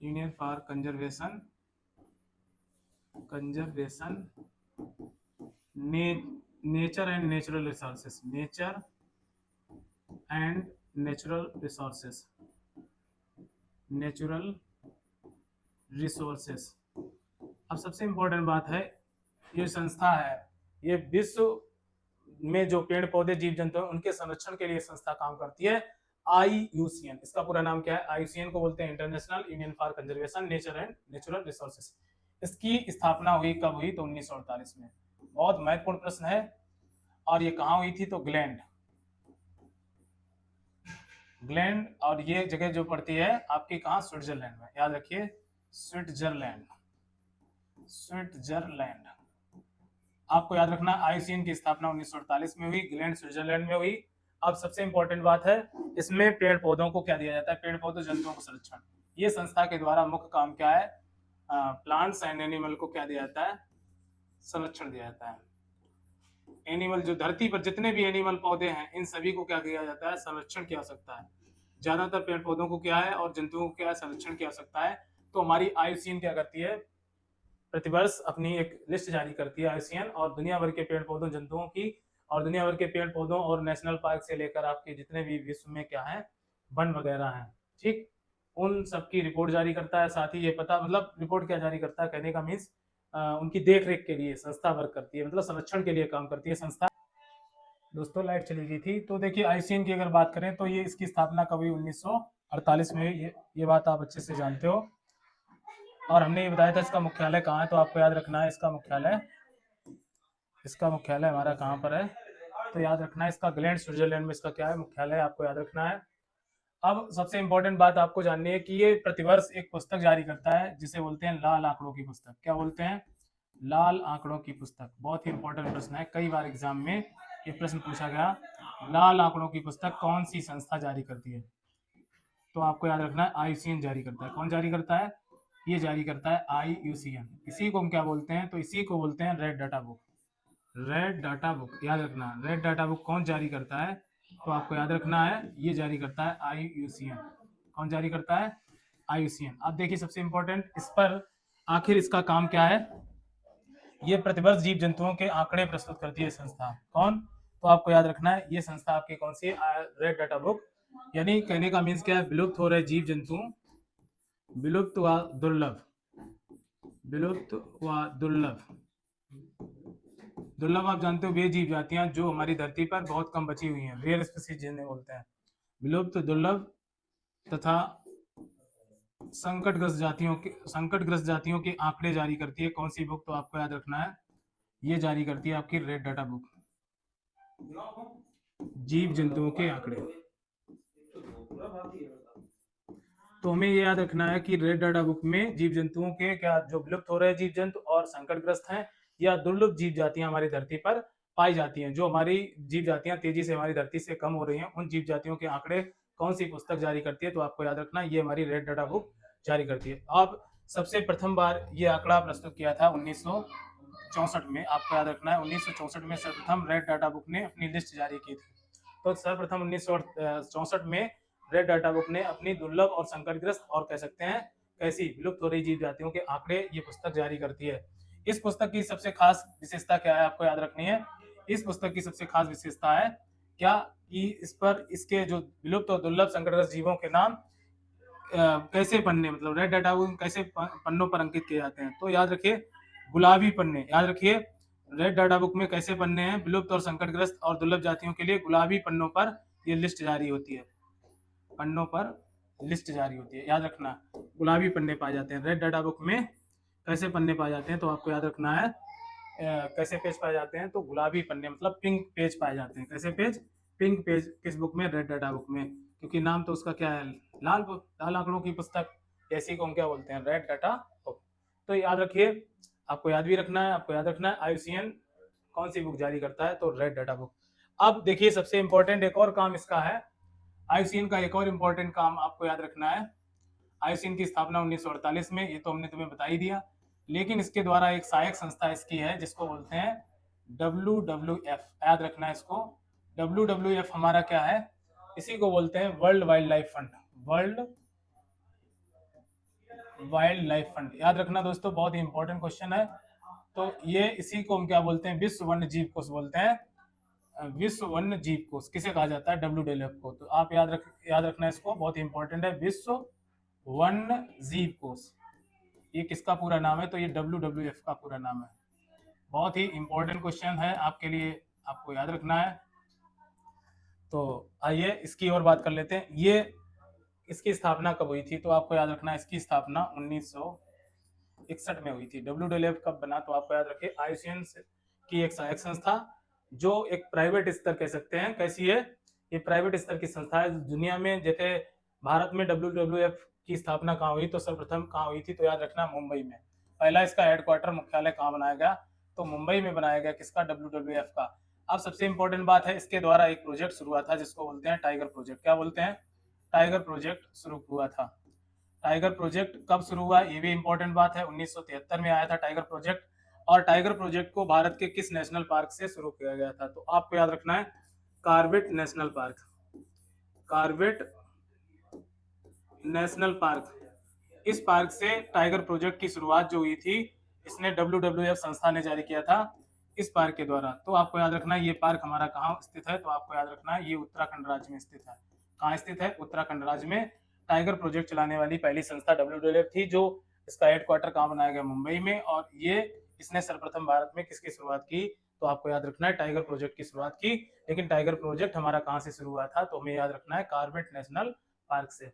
S1: union for conservation nature and natural resources, nature and natural resources, natural resources. अब सबसे इंपॉर्टेंट बात है, ये संस्था है, ये विश्व में जो पेड़ पौधे जीव जंतु हैं उनके संरक्षण के लिए संस्था काम करती है। IUCN, इसका पूरा नाम क्या है? IUCN को बोलते हैं international union for conservation nature and natural resources. इसकी स्थापना हुई कब हुई? तो 1948 में। बहुत महत्वपूर्ण प्रश्न है। और ये कहाँ हुई थी? तो ग्लैंड, और ये जगह जो पड़ती है आपकी कहाँ? स्विट्जरलैंड में, याद रखिए, स्विट्जरलैंड। आपको याद रखना, IUCN की स्थापना 1948 में हुई, ग्लैंड स्विट्जरलैंड में हुई। अब सबसे इंपॉर्टेंट बात है, इसमें पेड़ पौधों को क्या दिया जाता है? पेड़ पौधों जंतुओं को संरक्षण। ये संस्था के द्वारा मुख्य काम क्या है? प्लांट्स एंड एनिमल को क्या दिया जाता है? संरक्षण दिया जाता है। एनिमल, जो धरती पर जितने भी एनिमल पौधे हैं, इन सभी को क्या किया जाता है? संरक्षण किया सकता है। ज्यादातर पेड़ पौधों को क्या है और जंतुओं को क्या है? संरक्षण किया सकता है। तो हमारी IUCN क्या करती है? प्रतिवर्ष अपनी एक लिस्ट जारी करती है IUCN, और दुनिया भर के पेड़ पौधों जंतुओं की, और दुनिया भर के पेड़ पौधों और नेशनल पार्क से लेकर आपके जितने भी विश्व में क्या है वन वगैरह हैं, ठीक, उन सबकी रिपोर्ट जारी करता है। साथ ही ये पता, मतलब रिपोर्ट क्या जारी करता है कहने का मीन्स, उनकी देख रेख के लिए संस्था वर्क करती है, मतलब संरक्षण के लिए काम करती है संस्था। दोस्तों लाइट चली गई थी। तो देखिए IUCN की अगर बात करें तो ये इसकी स्थापना कब हुई? 1948 में। ये बात आप अच्छे से जानते हो। और हमने ये बताया था इसका मुख्यालय कहाँ है, तो आपको याद रखना है इसका मुख्यालय हमारा कहाँ पर है? तो याद रखना है इसका ग्लैंड स्विट्जरलैंड में इसका क्या है? मुख्यालय, आपको याद रखना है। अब सबसे इंपॉर्टेंट बात आपको जाननी है कि ये प्रतिवर्ष एक पुस्तक जारी करता है जिसे बोलते हैं लाल आंकड़ों की पुस्तक। क्या बोलते हैं? लाल आंकड़ों की पुस्तक। बहुत ही इंपॉर्टेंट प्रश्न है, कई बार एग्जाम में ये प्रश्न पूछा गया। लाल आंकड़ों की पुस्तक कौन सी संस्था जारी करती है? तो आपको याद रखना है IUCN जारी करता है। कौन जारी करता है? ये जारी करता है IUCN। इसी को हम क्या बोलते हैं? तो इसी को बोलते हैं red data book. Red data book, याद रखना, रेड डाटा बुक कौन जारी करता है? तो आपको याद रखना है ये जारी करता है IUCN। कौन जारी करता है? IUCN। अब देखिए सबसे इंपॉर्टेंट, इस पर आखिर इसका काम क्या है? ये प्रतिवर्ष जीव जंतुओं के आंकड़े प्रस्तुत करती है संस्था। कौन? तो आपको याद रखना है ये संस्था आपकी कौन सी है? Red data book. यानी कहने का मीन्स क्या है? विलुप्त हो रहे जीव जंतु, विलुप्त व दुर्लभ, विलुप्त व दुर्लभ। दुर्लभ आप जानते हो वे जीव जातियां जो हमारी धरती पर बहुत कम बची हुई हैं, रेयर स्पीसीज जिन्हें बोलते हैं। विलुप्त, दुर्लभ तथा संकटग्रस्त जातियों के आंकड़े जारी करती है कौन सी बुक? तो आपको याद रखना है ये जारी करती है आपकी रेड डाटा बुक, जीव जंतुओं के आंकड़े। तो हमें ये याद रखना है कि रेड डाटा बुक में जीव जंतुओं के क्या, जो विलुप्त हो रहे जीव जंतु और संकटग्रस्त हैं या दुर्लभ जीव जातियां हमारी धरती पर पाई जाती हैं, जो हमारी जीव जातियां तेजी से हमारी धरती से कम हो रही हैं, उन जीव जातियों के आंकड़े कौन सी पुस्तक जारी करती है? तो आपको याद रखना ये हमारी रेड डाटा बुक जारी करती है। अब सबसे प्रथम बार ये आंकड़ा प्रस्तुत किया था 1964 में। आपको याद रखना है 1964 में सर्वप्रथम रेड डाटा बुक ने अपनी लिस्ट जारी की थी। तो सर्वप्रथम 1964 में रेड डाटा बुक ने अपनी दुर्लभ और संकटग्रस्त और कह सकते हैं कैसी विलुप्त हो रही जीव जातियों के आंकड़े ये पुस्तक जारी करती है। इस पुस्तक की सबसे खास विशेषता क्या है? आपको याद रखनी है। इस पुस्तक की सबसे खास विशेषता है क्या कि इस पर इसके जो विलुप्त और दुर्लभ संकटग्रस्त जीवों के नाम कैसे पन्ने, मतलब रेड डाटा बुक कैसे पन्नों पर अंकित किए जाते हैं? तो याद रखिए गुलाबी पन्ने, याद रखिए रेड डाटा बुक में कैसे पन्ने हैं? विलुप्त और संकटग्रस्त और दुर्लभ जातियों के लिए गुलाबी पन्नों पर यह लिस्ट जारी होती है, पन्नों पर लिस्ट जारी होती है, याद रखना। गुलाबी पन्ने पाए जाते हैं रेड डाटा बुक में। कैसे पन्ने पाए जाते हैं तो आपको याद रखना है, कैसे पेज पाए जाते हैं तो गुलाबी पन्ने मतलब पिंक पेज पाए जाते हैं। कैसे पेज? Pink page. किस बुक में? रेड डाटा बुक में, क्योंकि नाम तो उसका क्या है, लाल बुक, लाल आंकड़ों की पुस्तक, ऐसी को हम क्या बोलते हैं, रेड डाटा बुक। तो याद रखिए, आपको याद भी रखना है, आपको याद रखना है आईयूसीएन कौन सी बुक जारी करता है, तो रेड डाटा बुक। अब देखिए सबसे इंपॉर्टेंट एक और काम इसका है, आईयूसीएन का एक और इम्पोर्टेंट काम आपको याद रखना है। आईयूसीएन की स्थापना 1948 में, ये तो हमने तुम्हें बता ही दिया, लेकिन इसके द्वारा एक सहायक संस्था इसकी है जिसको बोलते हैं WWF। याद रखना है इसको, WWF हमारा क्या है, इसी को बोलते हैं world wild life fund. World wild life fund, याद रखना दोस्तों, बहुत ही इंपॉर्टेंट क्वेश्चन है। तो ये इसी को हम क्या बोलते हैं, विश्व वन्य जीव कोष बोलते हैं। विश्व वन्य जीव कोष किसे कहा जाता है, WWF को। तो आप याद रखना इसको, बहुत ही इंपॉर्टेंट है, विश्व वन्य जीव कोष। ये किसका पूरा नाम है, तो ये WWF का पूरा नाम है। बहुत ही इंपॉर्टेंट क्वेश्चन है आपके लिए, आपको याद रखना है। तो आइए इसकी और बात कर लेते हैं। ये इसकी स्थापना कब हुई थी, तो आपको याद रखना है इसकी स्थापना 1961 में हुई थी। WWF कब बना, तो आपको याद रखिए आईयूसीएन की एक सहायक संस्था, जो एक प्राइवेट स्तर कह सकते हैं। कैसी है ये? प्राइवेट स्तर की संस्था है दुनिया में। जैसे भारत में WWF की स्थापना कहाँ हुई, तो सर्वप्रथम कहाँ हुई थी, तो याद रखना मुंबई में। पहला इसका हेडक्वार्टर मुख्यालय कहाँ बनाया गया, तो मुंबई में बनाया गया, किसका, WWF का। अब सबसे इंपॉर्टेंट बात है, इसके द्वारा एक प्रोजेक्ट शुरू हुआ था जिसको बोलते हैं टाइगर प्रोजेक्ट। क्या बोलते हैं? टाइगर प्रोजेक्ट शुरू हुआ था। टाइगर प्रोजेक्ट कब शुरू हुआ, ये भी इंपॉर्टेंट बात है, 1973 में आया था टाइगर प्रोजेक्ट। और टाइगर प्रोजेक्ट को भारत के किस नेशनल पार्क से शुरू किया गया था, तो आपको याद रखना है Corbett national park. Corbett national park, इस पार्क से टाइगर प्रोजेक्ट की शुरुआत जो हुई थी, इसने WWF संस्था ने जारी किया था इस पार्क के द्वारा। तो आपको याद रखना है ये पार्क हमारा कहाँ स्थित है, तो आपको याद रखना है ये उत्तराखंड राज्य में स्थित है। कहाँ स्थित है? उत्तराखंड राज्य में। टाइगर प्रोजेक्ट चलाने वाली पहली संस्था WWF थी, जो इसका हेडक्वार्टर कहाँ बनाया गया, मुंबई में। और ये इसने सर्वप्रथम भारत में किसकी शुरुआत की, तो आपको याद रखना है टाइगर प्रोजेक्ट की शुरुआत की। लेकिन टाइगर प्रोजेक्ट हमारा कहाँ से शुरू हुआ था, तो हमें याद रखना है कॉर्बेट नेशनल पार्क से।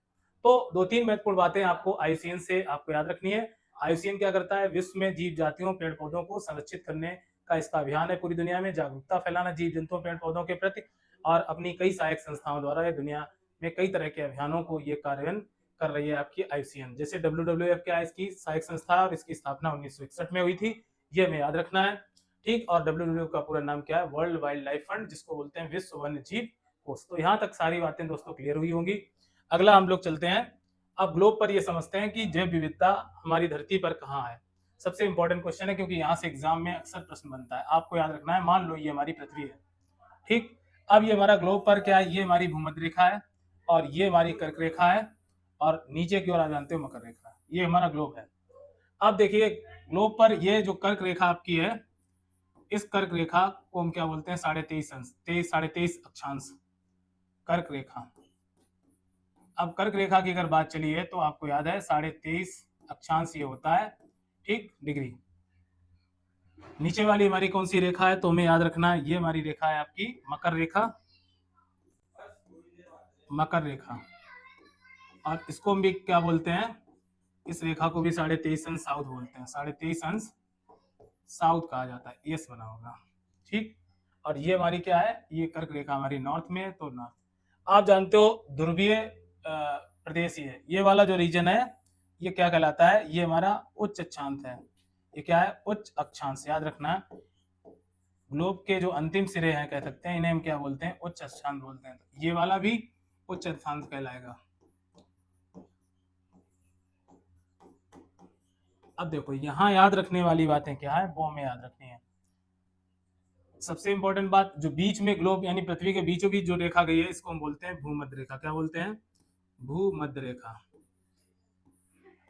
S1: तो दो तीन महत्वपूर्ण बातें आपको आईयूसीएन से आपको याद रखनी है। आईयूसीएन क्या करता है, विश्व में जीव जातियों पेड़ पौधों को संरक्षित करने का इसका अभियान है, पूरी दुनिया में जागरूकता फैलाना जीव जंतुओं पेड़ पौधों के प्रति। और अपनी कई सहायक संस्थाओं द्वारा ये दुनिया में कई तरह के अभियानों को ये कार्यान्वयन कर रही है आपकी आईयूसीएन। जैसे WWF क्या है, इसकी सहायक संस्था, और इसकी स्थापना 1961 में हुई थी, ये हमें याद रखना है। ठीक, और WWF का पूरा नाम क्या है, वर्ल्ड वाइल्ड लाइफ फंड, जिसको बोलते हैं विश्व वन्य जीव कोष। तो यहाँ तक सारी बातें दोस्तों क्लियर हुई होंगी। अगला हम लोग चलते हैं, अब ग्लोब पर ये समझते हैं कि जैव विविधता हमारी धरती पर कहाँ है। सबसे इंपॉर्टेंट क्वेश्चन है, क्योंकि यहाँ से एग्जाम में अक्सर प्रश्न बनता है। आपको याद रखना है, मान लो ये हमारी पृथ्वी है, ठीक। अब ये हमारा ग्लोब पर क्या है, ये हमारी भूमध्य रेखा है, और ये हमारी कर्क रेखा है, और नीचे की ओर आप जानते हो मकर रेखा, ये हमारा ग्लोब है। अब देखिए ग्लोब पर ये जो कर्क रेखा आपकी है, इस कर्क रेखा को हम क्या बोलते हैं, 23.5 अक्षांश कर्क रेखा। अब कर्क रेखा की अगर बात चली है, तो आपको याद है 23.5 अक्षांश ये होता है, ठीक, डिग्री। नीचे वाली हमारी कौन सी रेखा है, तो हमें याद रखना है ये हमारी रेखा है आपकी मकर रेखा, मकर रेखा। और इसको हम भी क्या बोलते हैं, इस रेखा को भी 23.5 अंश साउथ बोलते हैं, 23.5 अंश साउथ कहा जाता है, यस बना होगा, ठीक। और ये हमारी क्या है, ये कर्क रेखा हमारी नॉर्थ में है, तो नॉर्थ। आप जानते हो ध्रुवीय प्रदेश, ये वाला जो रीजन है, ये क्या कहलाता है, ये हमारा उच्च अक्षांश है। ये क्या है, उच्च अक्षांश, याद रखना। ग्लोब के जो अंतिम सिरे हैं कह सकते हैं, इन्हें हम क्या बोलते हैं, उच्च अक्षांश बोलते हैं। ये वाला भी उच्च अक्षांश कहलाएगा। अब देखो यहाँ याद रखने वाली बातें क्या है, वो हमें याद रखनी है। सबसे इंपॉर्टेंट बात, जो बीच में ग्लोब यानी पृथ्वी के बीचों बीच जो रेखा गई है, इसको हम बोलते हैं भूमध्य रेखा। क्या बोलते हैं, भूमध्य रेखा।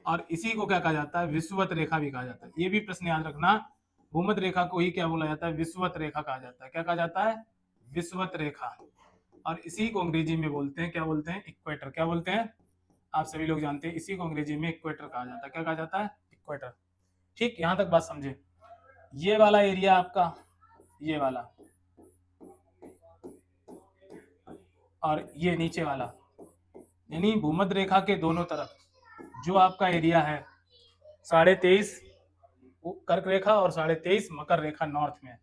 S1: और इसी को क्या कहा जाता है, विषुवत रेखा भी कहा जाता है। ये भी प्रश्न याद रखना, भूमध्य रेखा को ही क्या बोला जाता है, विषुवत रेखा कहा जाता है। क्या कहा जाता है, विषुवत रेखा। और इसी को अंग्रेजी में बोलते हैं, क्या बोलते हैं, इक्वेटर। क्या बोलते हैं, आप सभी लोग जानते हैं, इसी को अंग्रेजी में इक्वेटर कहा जाता है। क्या कहा जाता है, इक्वेटर। ठीक, यहां तक बात समझे। ये वाला एरिया आपका, ये वाला, और ये नीचे वाला, यानी भूमध्य रेखा के दोनों तरफ जो आपका एरिया है 23.5 कर्क रेखा और 23.5 मकर रेखा नॉर्थ में,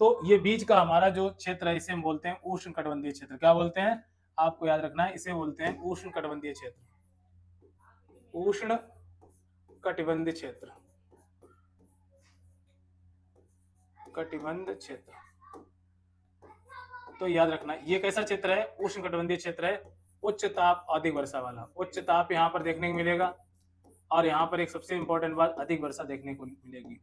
S1: तो ये बीच का हमारा जो क्षेत्र है इसे हम बोलते हैं उष्ण कटिबंधीय क्षेत्र। क्या बोलते हैं, आपको याद रखना है, इसे बोलते हैं उष्ण कटिबंधीय क्षेत्र, उष्ण कटिबंधीय क्षेत्र, कटिबंध क्षेत्र। तो याद रखना ये कैसा क्षेत्र है, उष्ण कटिबंधीय क्षेत्र है, उच्च ताप अधिक वर्षा वाला। उच्च ताप यहाँ पर देखने को मिलेगा और यहाँ पर एक सबसे इंपॉर्टेंट बात, अधिक वर्षा देखने को मिलेगी।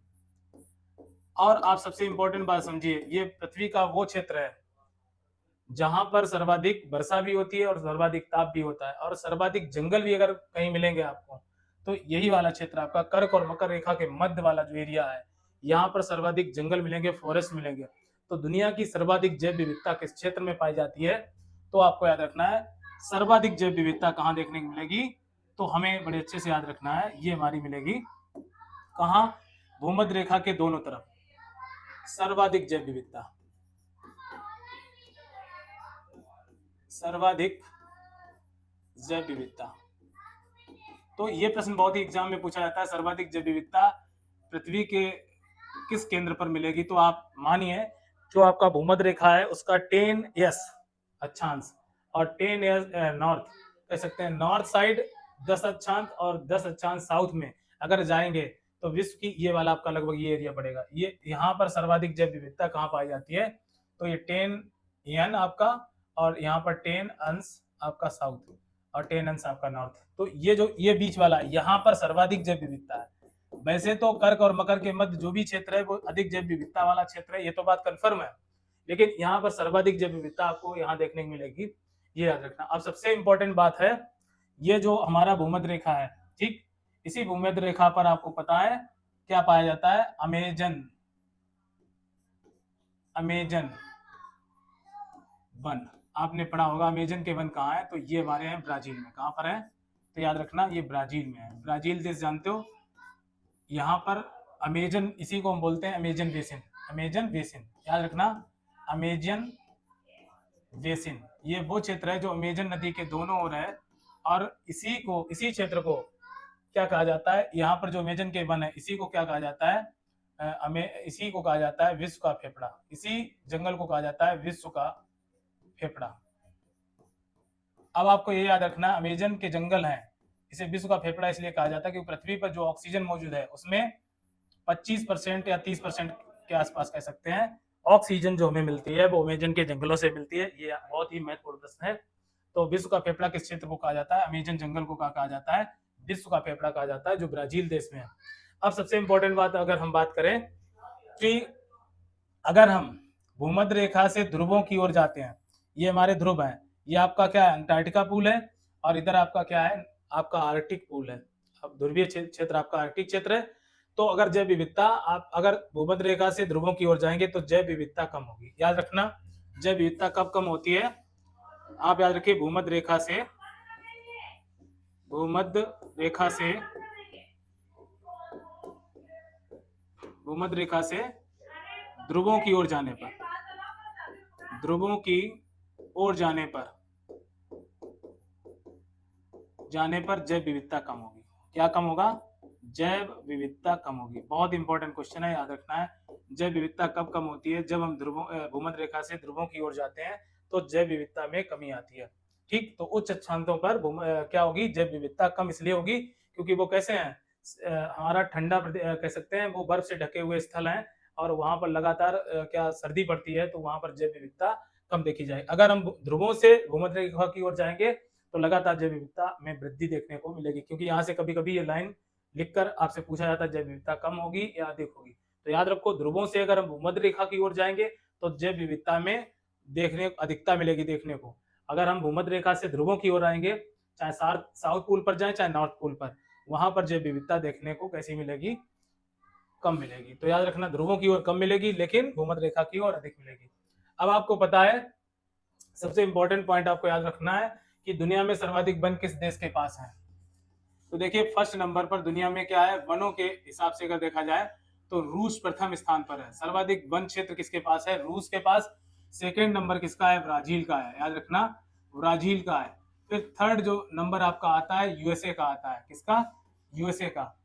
S1: और आप सबसे इंपॉर्टेंट बात समझिए, ये पृथ्वी का वो क्षेत्र है जहां पर सर्वाधिक वर्षा भी होती है और सर्वाधिक ताप भी होता है, और सर्वाधिक जंगल भी अगर कहीं मिलेंगे आपको तो यही वाला क्षेत्र आपका कर्क और मकर रेखा के मध्य वाला जो एरिया है, यहाँ पर सर्वाधिक जंगल मिलेंगे, फॉरेस्ट मिलेंगे। तो दुनिया की सर्वाधिक जैव विविधता किस क्षेत्र में पाई जाती है, तो आपको याद रखना है सर्वाधिक जैव विविधता कहाँ देखने को मिलेगी, तो हमें बड़े अच्छे से याद रखना है, ये हमारी मिलेगी कहाँ, भूमध्य रेखा के दोनों तरफ सर्वाधिक जैव विविधता, सर्वाधिक जैव विविधता। तो ये प्रश्न बहुत ही एग्जाम में पूछा जाता है, सर्वाधिक जैव विविधता पृथ्वी के किस केंद्र पर मिलेगी। तो आप मानिए जो आपका भूमध्य रेखा है उसका 10s अक्षांश और 10s नॉर्थ, कह सकते हैं नॉर्थ साइड 10 अक्षांश और 10 अक्षांश साउथ में अगर जाएंगे तो विश्व की ये वाला आपका लगभग ये एरिया पड़ेगा। ये यहाँ पर सर्वाधिक जैव विविधता कहाँ पाई जाती है, तो ये 10n आपका और यहाँ पर 10 अंश आपका साउथ और 10 अंश आपका नॉर्थ। तो ये जो ये बीच वाला यहाँ पर सर्वाधिक जैव विविधता है। वैसे तो कर्क और मकर के मध्य जो भी क्षेत्र है वो अधिक जैव विविधता वाला क्षेत्र है, ये तो बात कंफर्म है, लेकिन यहाँ पर सर्वाधिक जैव विविधता आपको यहाँ देखने को मिलेगी, ये याद रखना। अब सबसे इंपॉर्टेंट बात है, ये जो हमारा भूमध्य रेखा है, ठीक, इसी भूमध्य रेखा पर आपको पता है क्या पाया जाता है, अमेजन, अमेजन वन। आपने पढ़ा होगा अमेजन के वन कहाँ है, तो ये हमारे हैं ब्राजील में। कहाँ पर है, तो याद रखना ये ब्राजील में है। ब्राजील देश जानते हो, यहाँ पर अमेजन, इसी को हम बोलते हैं अमेजन बेसिन, अमेजन बेसिन याद रखना, अमेजन बेसिन ये वो क्षेत्र है जो अमेजन नदी के दोनों ओर है, और इसी को, इसी क्षेत्र को क्या कहा जाता है, यहाँ पर जो अमेजन के वन है इसी को क्या कहा जाता है, इसी को कहा जाता है विश्व का फेफड़ा, इसी जंगल को कहा जाता है विश्व का फेफड़ा। अब आपको ये याद रखना, अमेजन के जंगल हैं, इसे विश्व का फेफड़ा इसलिए कहा जाता है क्योंकि पृथ्वी पर जो ऑक्सीजन मौजूद है उसमें 25% या 30% के आसपास कह सकते हैं ऑक्सीजन जो हमें मिलती है वो अमेजन के जंगलों से मिलती है। ये बहुत ही महत्वपूर्ण प्रश्न है। तो विश्व का फेफड़ा किस क्षेत्र को कहा जाता है, अमेजन जंगल को कहा जाता है विश्व का फेफड़ा कहा जाता है, जो ब्राजील देश में है। अब सबसे इंपॉर्टेंट बात अगर हम बात करें कि अगर हम भूमध्य रेखा से ध्रुवों की ओर जाते हैं, ये हमारे ध्रुव हैं, ये आपका क्या है, अंटार्कटिका पूल है, और इधर आपका क्या है, आपका आर्कटिक पूल है। अब ध्रुवीय क्षेत्र आपका आर्कटिक क्षेत्र है। तो अगर जैव विविधता, आप अगर भूमध्य रेखा से ध्रुवों की ओर जाएंगे तो जैव विविधता कम होगी। याद रखना जैव विविधता कब कम होती है, आप याद रखिए भूमध्य रेखा से, भूमध्य रेखा से, भूमध्य रेखा से ध्रुवों की ओर जाने पर, ध्रुवों की ओर जाने पर जैव विविधता कम होगी। क्या कम होगा, जैव विविधता कम होगी। बहुत इंपॉर्टेंट क्वेश्चन है, याद रखना है। जैव विविधता कब कम होती है, जब हम भूमध्य रेखा से ध्रुवों की ओर जाते हैं तो जैव विविधता में कमी आती है। ठीक, तो उच्च अक्षांशों पर क्या होगी, जैव विविधता कम इसलिए होगी क्योंकि वो कैसे हैं, हमारा ठंडा कह सकते हैं, वो बर्फ से ढके हुए स्थल हैं और वहां पर लगातार क्या सर्दी पड़ती है, तो वहां पर जैव विविधता कम देखी जाए। अगर हम ध्रुवों से भूमध्य रेखा की ओर जाएंगे तो लगातार जैव विविधता में वृद्धि देखने को मिलेगी, क्योंकि यहाँ से कभी कभी ये लाइन लिखकर आपसे पूछा जाता है जैव विविधता कम होगी या अधिक होगी। तो याद रखो, ध्रुवों से अगर हम भूमध्य रेखा की ओर जाएंगे तो जैव विविधता में देखने अधिकता मिलेगी देखने को। अगर हम भूमध्य रेखा से ध्रुवों की ओर आएंगे, चाहे साउथ पोल पर जाए चाहे नॉर्थ पोल पर, वहां पर जैव विविधता देखने को कैसी मिलेगी, कम मिलेगी। तो याद रखना ध्रुवों की ओर कम मिलेगी लेकिन भूमध्य रेखा की ओर अधिक मिलेगी। अब आपको पता है, सबसे इंपॉर्टेंट पॉइंट आपको याद रखना है कि दुनिया में सर्वाधिक वन किस देश के पास है। तो देखिए फर्स्ट नंबर पर दुनिया में क्या है, वनों के हिसाब से अगर देखा जाए तो रूस प्रथम स्थान पर है। सर्वाधिक वन क्षेत्र किसके पास है, रूस के पास। सेकंड नंबर किसका है, ब्राजील का है। याद रखना ब्राजील का है। फिर थर्ड जो नंबर आपका आता है यूएसए का आता है, किसका? यूएसए का।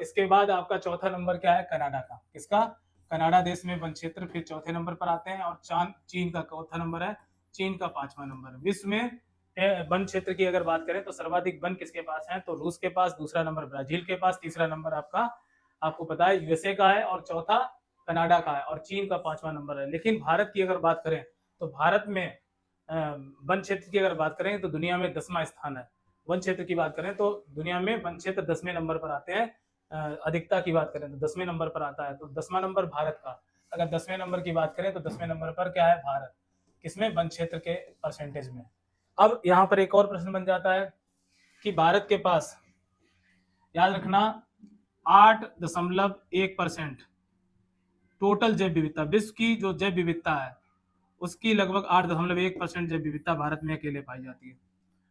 S1: इसके बाद आपका चौथा नंबर क्या है? कनाडा का। किसका? कनाडा देश में वन क्षेत्र फिर चौथे नंबर पर आते हैं। और चीन का चौथा नंबर है, चीन का पांचवा नंबर। विश्व में वन क्षेत्र की अगर बात करें तो सर्वाधिक वन किसके पास है? तो रूस के पास, दूसरा नंबर ब्राजील के पास, तीसरा नंबर आपका आपको पता है यूएसए का है, और चौथा कनाडा का है, और चीन का पांचवा नंबर है। लेकिन भारत की अगर बात करें तो भारत में वन क्षेत्र की अगर बात करें तो दुनिया में 10वां स्थान है। वन क्षेत्र की बात करें तो दुनिया में वन क्षेत्र 10वें नंबर पर आते हैं। अधिकता की बात करें तो 10वें नंबर पर आता है, तो 10वां नंबर भारत का। अगर 10वें नंबर की बात करें तो 10वें नंबर पर क्या है? भारत। किसमें? वन क्षेत्र के परसेंटेज में। अब यहाँ पर एक और प्रश्न बन जाता है कि भारत के पास, याद रखना, 8.1% टोटल जैव विविधता, विश्व की जो जैव विविधता है उसकी लगभग 8.1% जैव विविधता भारत में अकेले पाई जाती है।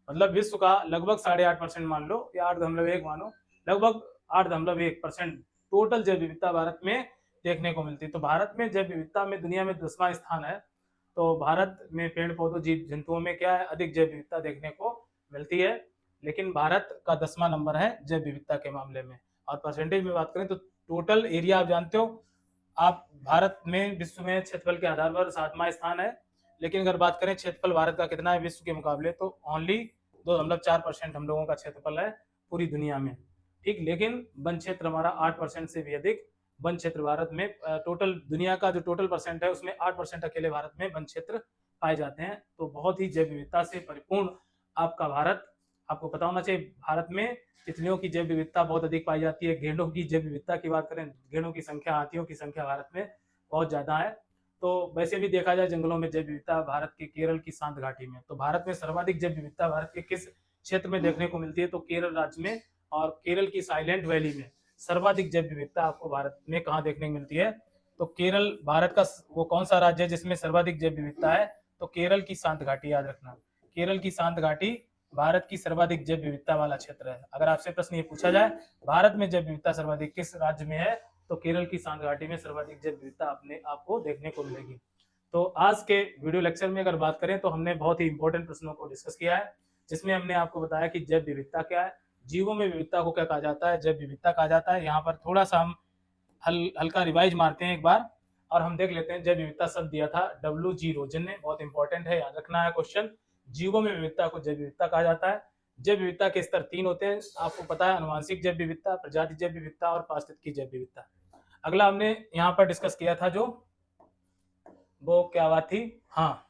S1: मतलब विश्व का लगभग 8.5% मान लो या 8.1 मानो, लगभग 8.1% टोटल जैव विविधता भारत में देखने को मिलती है। तो भारत में जैव विविधता में दुनिया में 10वां स्थान है। तो भारत में पेड़ पौधों जीव जंतुओं में क्या है? अधिक जैव विविधता देखने को मिलती है। लेकिन भारत का 10वां नंबर है जैव विविधता के मामले में। और परसेंटेज में बात करें तो टोटल एरिया आप जानते हो, आप भारत में विश्व में क्षेत्रफल के आधार पर 7वां स्थान है। लेकिन अगर बात करें क्षेत्रफल भारत का कितना है विश्व के मुकाबले, तो ओनली 2.4% हम लोगों का क्षेत्रफल है पूरी दुनिया में। ठीक, लेकिन वन क्षेत्र हमारा 8% से भी अधिक वन क्षेत्र भारत में, टोटल दुनिया का जो टोटल परसेंट है उसमें 8% अकेले भारत में वन क्षेत्र पाए जाते हैं। तो बहुत ही जैव विविधता से परिपूर्ण आपका भारत। आपको पता होना चाहिए भारत में तितलियों की जैव विविधता बहुत अधिक पाई जाती है। गेंडों की जैव विविधता की बात करें, गेंडों की संख्या, हाथियों की संख्या भारत में बहुत ज्यादा है। तो वैसे भी देखा जाए जंगलों में जैव विविधता भारत के केरल की शांत घाटी में। तो भारत में सर्वाधिक जैव विविधता भारत के किस क्षेत्र में देखने को मिलती है? तो केरल राज्य में, और केरल की साइलेंट वैली में सर्वाधिक जैव विविधता आपको भारत में कहाँ देखने को मिलती है? तो केरल भारत का वो कौन सा राज्य है जिसमें सर्वाधिक जैव विविधता है? तो केरल की शांत घाटी, याद रखना, केरल की शांत घाटी भारत की सर्वाधिक जैव विविधता वाला क्षेत्र है। अगर आपसे प्रश्न ये पूछा जाए भारत में जैव विविधता सर्वाधिक किस राज्य में है, तो केरल की शांत घाटी में सर्वाधिक जैव विविधता अपने आपको देखने को मिलेगी। तो आज के वीडियो लेक्चर में अगर बात करें तो हमने बहुत ही इंपॉर्टेंट प्रश्नों को डिस्कस किया है, जिसमें हमने आपको बताया कि जैव विविधता क्या है, जीवों में विविधता को क्या कहा जाता है, जैव विविधता कहा जाता है। यहाँ पर थोड़ा सा हम हल्का रिवाइज मारते हैं एक बार, और हम देख लेते हैं। जैव विविधता शब्द दिया था WG रोजन ने, बहुत इंपॉर्टेंट है, याद रखना है क्वेश्चन। जीवों में विविधता को जैव विविधता कहा जाता है। जैव विविधता के स्तर 3 होते हैं, आपको पता है, आनुवांशिक जैव विविधता, प्रजाति जैव विविधता और पारिस्थितिकी जैव विविधता। अगला हमने यहाँ पर डिस्कस किया था जो वो क्या बात थी, हाँ,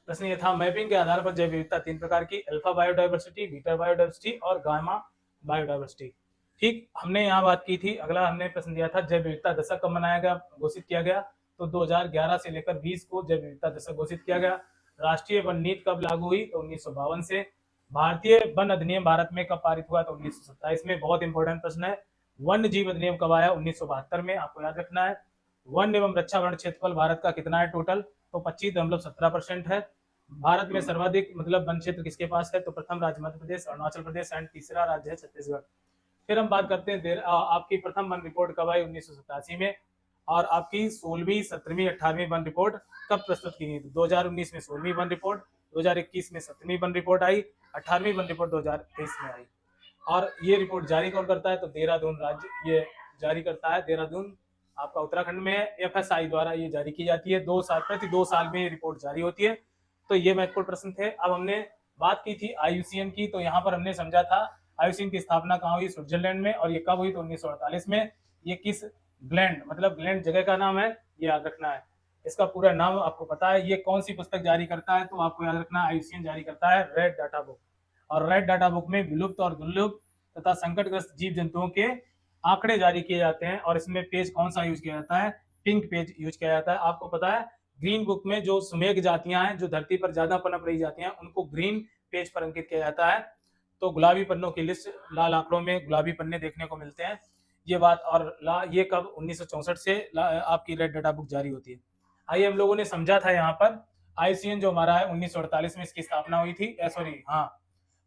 S1: प्रश्न ये था, मैपिंग के आधार पर जैव विविधता 3 प्रकार की, अल्फा बायोडाइवर्सिटी, बीटा बायोडाइवर्सिटी और गामा बायोडाइवर्सिटी। ठीक, हमने यहाँ बात की थी। अगला हमने प्रश्न दिया था जैव विविधता दशक कब मनाया गया, घोषित किया गया? तो 2011 से लेकर 20 को जैव विविधता दशक घोषित किया गया। राष्ट्रीय वन नीति कब लागू हुई? तो 1952 से। भारतीय वन अधिनियम भारत में कब पारित हुआ? तो 1927 में। बहुत इंपॉर्टेंट प्रश्न है। वन्य जीव अधिनियम कब आया? 1972 में, आपको याद रखना है। वन एवं रक्षा वर्ण क्षेत्रफल भारत का कितना है टोटल? तो 25.17% है। भारत में सर्वाधिक मतलब वन क्षेत्र किसके पास है? तो प्रथम राज्य मध्य प्रदेश, अरुणाचल प्रदेश एंड तीसरा राज्य है छत्तीसगढ़। फिर हम बात करते हैं आपकी प्रथम वन रिपोर्ट कब आई? 1987 में। और आपकी 16वीं, 17वीं, 18वीं वन रिपोर्ट कब प्रस्तुत की गई? 2019 में 16वीं वन रिपोर्ट, 2021 में 17वीं वन रिपोर्ट आई, 18वीं वन रिपोर्ट 2023 में आई। और ये रिपोर्ट जारी कौन करता है? तो देहरादून राज्य ये जारी करता है। देहरादून आपका उत्तराखंड में है, FSI द्वारा ये जारी की जाती है। 2 साल, प्रति 2 साल में ये रिपोर्ट जारी होती है। तो ये महत्वपूर्ण प्रश्न थे। अब हमने बात की थी IUCN की, तो यहाँ पर हमने समझा था IUCN की स्थापना कहाँ हुई? स्विट्जरलैंड में। और ये कब हुई? तो 1948 में। ये किस ग्लैंड, मतलब ग्लैंड जगह का नाम है, ये याद रखना है। इसका पूरा नाम आपको पता है। ये कौन सी पुस्तक जारी करता है? तो आपको याद रखना है IUCN जारी करता है रेड डाटा बुक। और रेड डाटा बुक में विलुप्त और दुर्लभ तथा संकटग्रस्त जीव जंतुओं के आंकड़े जारी किए जाते हैं। और इसमें पेज कौन सा यूज किया जाता है? पिंक पेज यूज किया जाता है। आपको पता है ग्रीन बुक में जो सुमेघ जातियां हैं, जो धरती पर ज्यादा पनप रही जाती हैं, उनको ग्रीन पेज पर अंकित किया जाता है। तो गुलाबी पन्नों की लिस्ट, लाल आंकड़ों में गुलाबी पन्ने देखने को मिलते हैं। ये बात, और ये कब? 1964 से आपकी रेड डाटा बुक जारी होती है। आइए, हम लोगों ने समझा था यहाँ पर IUCN जो हमारा है 1948 में इसकी स्थापना हुई थी, सॉरी हाँ,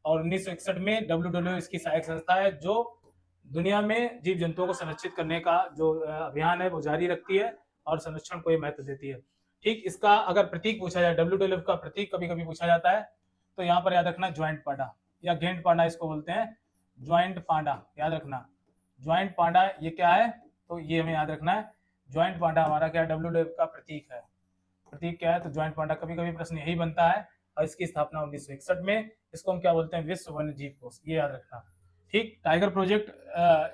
S1: और 1961 में WWF इसकी सहायक संस्था है, जो दुनिया में जीव जंतुओं को संरक्षित करने का जो अभियान है वो जारी रखती है और संरक्षण को ये महत्व देती है। ठीक, इसका अगर प्रतीक पूछा जाए, WWF का प्रतीक कभी कभी पूछा जाता है, तो यहाँ पर याद रखना ज्वाइंट पांडा या गेंट पांडा इसको बोलते हैं, ज्वाइंट पांडा याद रखना। ज्वाइंट पांडा ये क्या है, तो ये हमें याद रखना है, ज्वाइंट पांडा हमारा क्या WWF का प्रतीक है। प्रतीक क्या है, तो ज्वाइंट पांडा। कभी कभी प्रश्न यही बनता है। और इसकी स्थापना 1961 में, इसको हम क्या बोलते हैं, विश्व वन्य जीव कोष, ये याद रखना। ठीक, टाइगर प्रोजेक्ट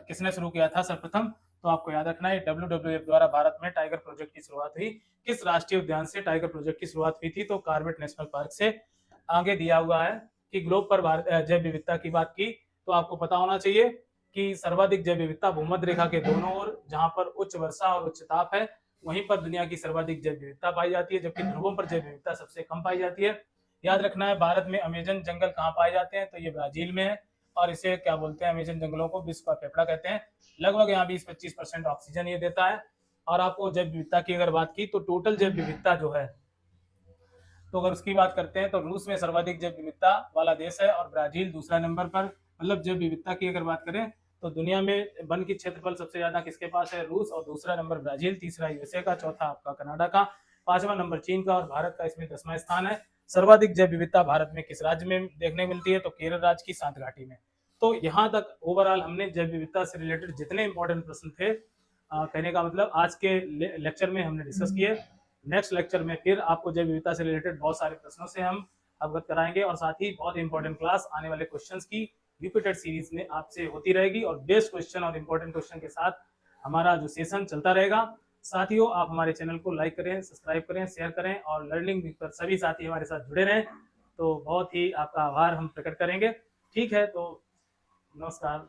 S1: किसने शुरू किया था सर्वप्रथम, तो आपको याद रखना है WWF द्वारा भारत में टाइगर प्रोजेक्ट की शुरुआत हुई। किस राष्ट्रीय उद्यान से टाइगर प्रोजेक्ट की शुरुआत हुई थी, तो कॉर्बेट नेशनल पार्क से। आगे दिया हुआ है कि ग्लोब पर जैव विविधता की बात की, तो आपको पता होना चाहिए कि सर्वाधिक जैव विविधता भूमध्य रेखा के दोनों ओर, जहां पर उच्च वर्षा और उच्च ताप है, वहीं पर दुनिया की सर्वाधिक जैव विविधता पाई जाती है, जबकि ध्रुवों पर जैव विविधता सबसे कम पाई जाती है। याद रखना है भारत में अमेजन जंगल कहाँ पाए जाते हैं, तो ये ब्राजील में है, और इसे क्या बोलते हैं, अमेजन जंगलों को विश्व का फेफड़ा कहते हैं। लगभग यहाँ 20-25% ऑक्सीजन ये देता है। और आपको जैव विविधता की अगर बात की, तो टोटल जैव विविधता जो है, तो अगर उसकी बात करते हैं तो रूस में सर्वाधिक जैव विविधता वाला देश है और ब्राजील दूसरा नंबर पर। मतलब जैव विविधता की अगर बात करें तो दुनिया में वन की क्षेत्रफल सबसे ज्यादा किसके पास है, रूस, और दूसरा नंबर ब्राजील, तीसरा यूएसए का, चौथा आपका कनाडा का, पांचवा नंबर चीन का, और भारत का इसमें 10वां स्थान है। सर्वाधिक जैव विविधता भारत में किस राज्य में देखने को मिलती है, तो केरल राज्य की सांत घाटी में। तो यहाँ तक ओवरऑल हमने जैव विविधता से रिलेटेड जितने इंपॉर्टेंट प्रश्न थे, कहने का मतलब आज के लेक्चर में हमने डिस्कस किए। नेक्स्ट लेक्चर में फिर आपको जैव विविधता से रिलेटेड बहुत सारे प्रश्नों से हम अवगत कराएंगे, और साथ ही बहुत इंपॉर्टेंट क्लास आने वाले क्वेश्चंस की रिपीटेड सीरीज में आपसे होती रहेगी, और बेस्ट क्वेश्चन और इंपॉर्टेंट क्वेश्चन के साथ हमारा जो सेशन चलता रहेगा। साथियों, आप हमारे चैनल को लाइक करें, सब्सक्राइब करें, शेयर करें, और लर्निंग पर सभी साथी हमारे साथ जुड़े रहें, तो बहुत ही आपका आभार हम प्रकट करेंगे। ठीक है, तो नमस्कार।